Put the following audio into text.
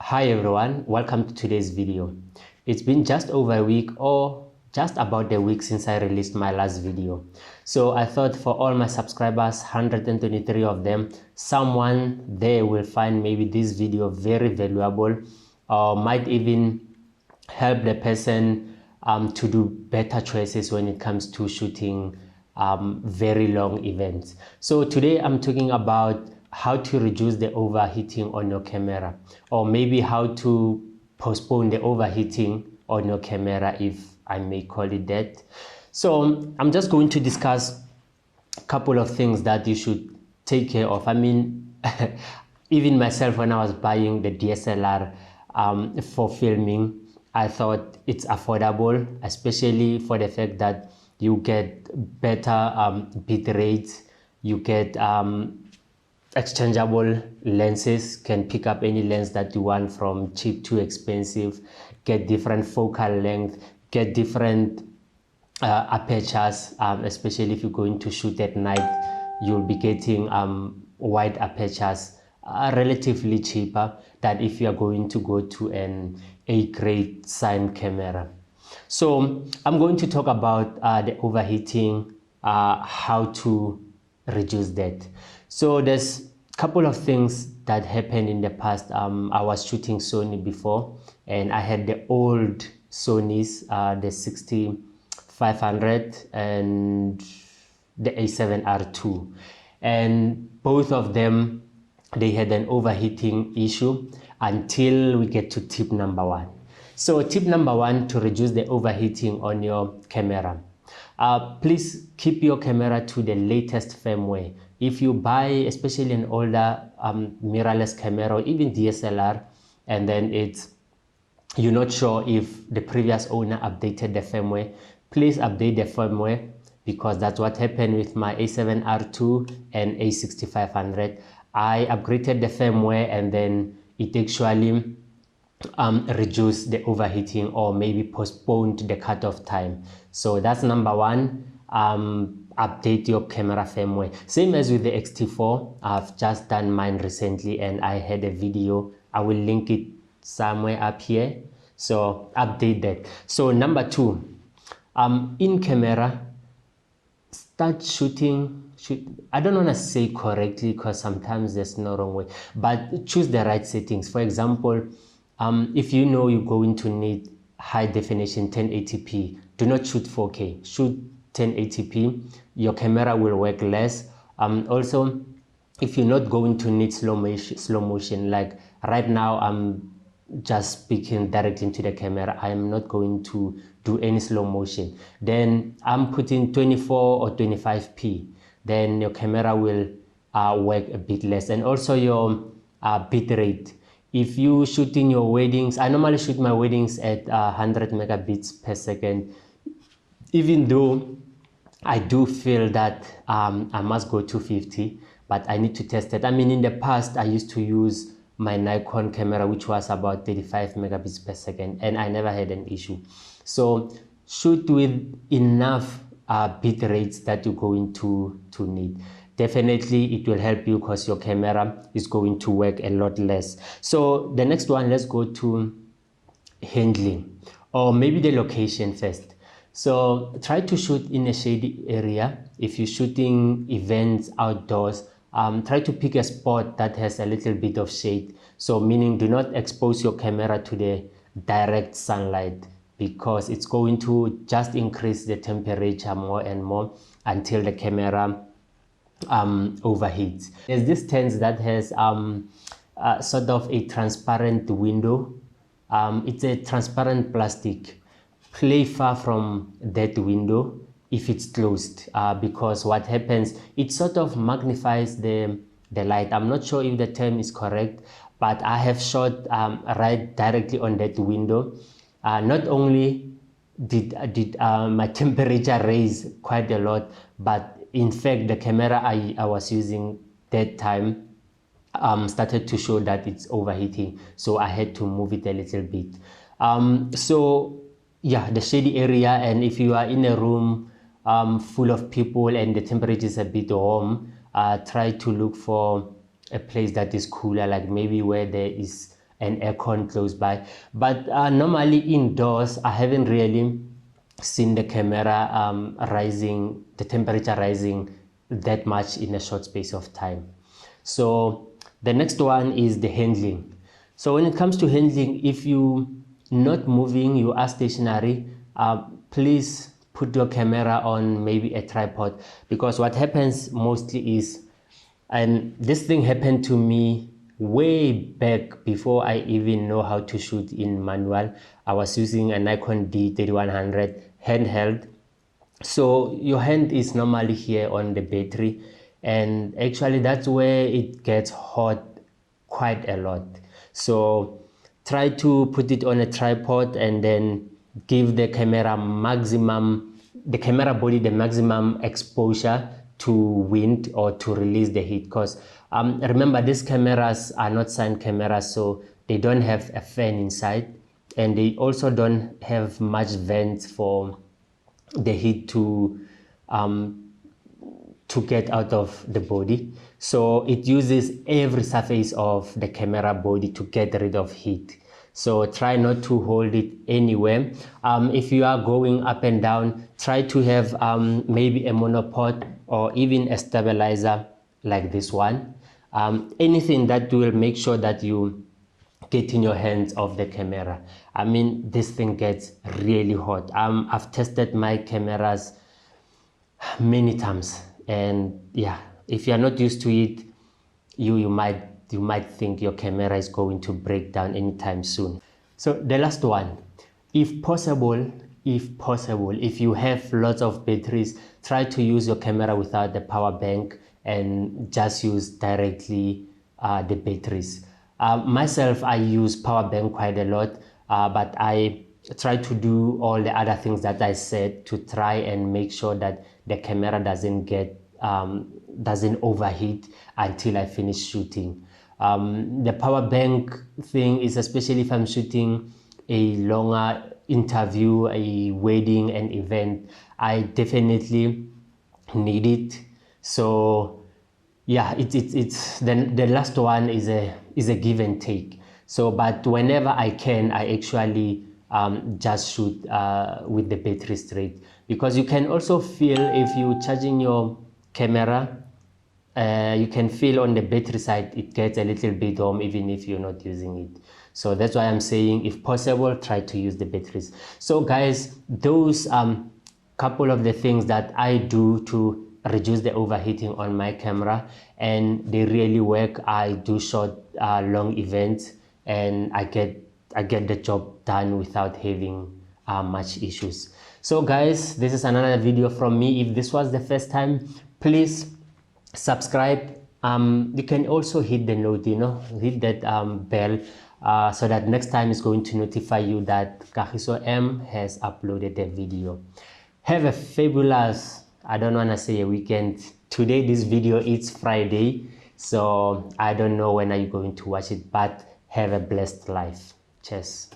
Hi everyone, welcome to today's video. It's been just over a week or just about a week since I released my last video. So I thought for all my subscribers, 123 of them, someone there will find maybe this video very valuable or might even help the person to do better choices when it comes to shooting very long events. So today I'm talking about how to reduce the overheating on your camera, or maybe how to postpone the overheating on your camera, if I may call it that. So I'm just going to discuss a couple of things that you should take care of. I mean, even myself, when I was buying the DSLR for filming, I thought it's affordable, especially for the fact that you get better bit rates, you get exchangeable lenses, can pick up any lens that you want from cheap to expensive, get different focal length, get different apertures, especially if you're going to shoot at night, you'll be getting wide apertures relatively cheaper than if you are going to go to an A-grade sign camera. So I'm going to talk about the overheating, how to reduce that. So there's a couple of things that happened in the past. I was shooting Sony before, and I had the old Sonys, the 6500 and the A7R2, and both of them, they had an overheating issue until we get to tip number one. So tip number one to reduce the overheating on your camera. Please keep your camera to the latest firmware. If you buy especially an older mirrorless camera or even DSLR, and then you're not sure if the previous owner updated the firmware, please update the firmware, because that's what happened with my A7R2 and A6500. I upgraded the firmware, and then it actually reduced the overheating or maybe postponed the cutoff time. So that's number one. Update your camera firmware. Same as with the X-T4. I've just done mine recently, and I had a video. I will link it somewhere up here. So update that. So number two, in camera, start shooting. I don't want to say correctly, because sometimes there's no wrong way, but choose the right settings. For example, if you know you're going to need high definition 1080p, do not shoot 4K, shoot 1080p. Your camera will work less. Also, if you're not going to need slow motion, like right now I'm just speaking directly into the camera, I am not going to do any slow motion, then I'm putting 24 or 25p, then your camera will work a bit less. And also your bit rate. If you shooting your weddings, I normally shoot my weddings at 100 megabits per second, even though I do feel that I must go to 50, but I need to test it. I mean, in the past, I used to use my Nikon camera, which was about 35 megabits per second, and I never had an issue. So shoot with enough bit rates that you're going to need. Definitely it will help you, because your camera is going to work a lot less. So the next one, let's go to handling, or maybe the location first. So try to shoot in a shady area. If you're shooting events outdoors, try to pick a spot that has a little bit of shade. So meaning, do not expose your camera to the direct sunlight, because it's going to just increase the temperature more and more until the camera overheats. There's this tent that has sort of a transparent window. It's a transparent plastic. Play far from that window if it's closed, because what happens, it sort of magnifies the light. I'm not sure if the term is correct, but I have shot right directly on that window. Not only did my temperature raise quite a lot, but in fact the camera I was using that time started to show that it's overheating, so I had to move it a little bit. So yeah, the shady area, and if you are in a room full of people and the temperature is a bit warm, try to look for a place that is cooler, like maybe where there is an aircon close by. But normally indoors, I haven't really seen the camera the temperature rising that much in a short space of time. So the next one is the handling. So when it comes to handling, if you not moving, you are stationary, please put your camera on maybe a tripod, because what happens mostly is, and this thing happened to me way back before I even know how to shoot in manual. I was using a Nikon D3100 handheld. So your hand is normally here on the battery, and actually that's where it gets hot quite a lot. So try to put it on a tripod and then give the camera body the maximum exposure to wind or to release the heat, because remember, these cameras are not sun cameras, so they don't have a fan inside, and they also don't have much vents for the heat to get out of the body. So it uses every surface of the camera body to get rid of heat. So try not to hold it anywhere. If you are going up and down, try to have maybe a monopod or even a stabilizer like this one. Anything that will make sure that you getting your hands off the camera. I mean, this thing gets really hot. I've tested my cameras many times, and yeah, if you're not used to it, you might think your camera is going to break down anytime soon. So the last one, if possible, if you have lots of batteries, try to use your camera without the power bank and just use directly the batteries. Myself, I use power bank quite a lot, but I try to do all the other things that I said to try and make sure that the camera doesn't overheat until I finish shooting. The power bank thing is especially if I'm shooting a longer interview, a wedding, an event, I definitely need it. So yeah, it's then the last one is a give and take. So but whenever I can, I actually just shoot with the battery straight, because you can also feel if you're charging your camera, you can feel on the battery side it gets a little bit warm even if you're not using it. So that's why I'm saying, if possible, try to use the batteries. So guys, those couple of the things that I do to reduce the overheating on my camera, and they really work. I do short long events, and I get the job done without having much issues. So guys, this is another video from me. If this was the first time, please subscribe. You can also hit the note, hit that bell, so that next time is going to notify you that Kagiso M has uploaded a video. Have a fabulous, I don't want to say a weekend. Today this video is Friday, so I don't know when are you going to watch it, but have a blessed life. Cheers.